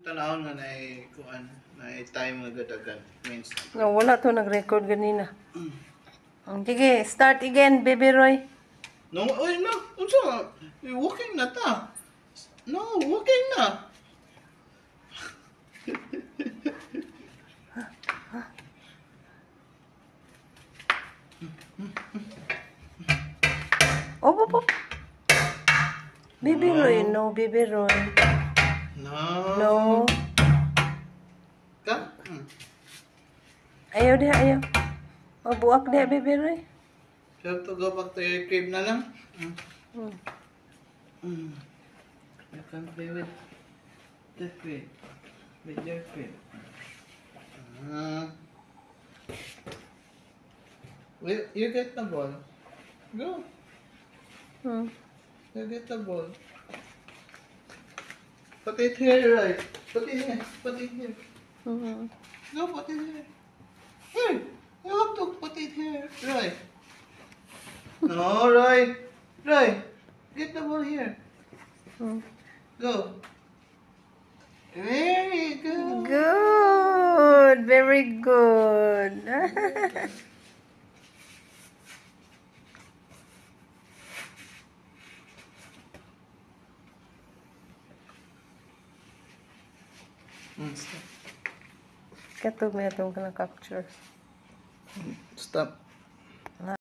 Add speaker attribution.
Speaker 1: Tanawon nga na kuan na time nga gadagan means
Speaker 2: No, wala to nag-record ganina. Sige, start again, Baby Roy.
Speaker 1: no oy no unsa walking na ta no walking na
Speaker 2: Oh, po. Baby Roy, no, Baby Roy.
Speaker 1: no
Speaker 2: No.
Speaker 1: ka
Speaker 2: Ayaw diha, ayaw. Mabuak diha, Baby Roy.
Speaker 1: so to go back to your crib na lang you can play with the crib with your crib you get the ball go you get the ball put it here right put it here no put it here here you have to put it here right no right get the ball here go very good
Speaker 2: Good. Very good.
Speaker 1: stop
Speaker 2: Katog na itong kanang capture.
Speaker 1: stop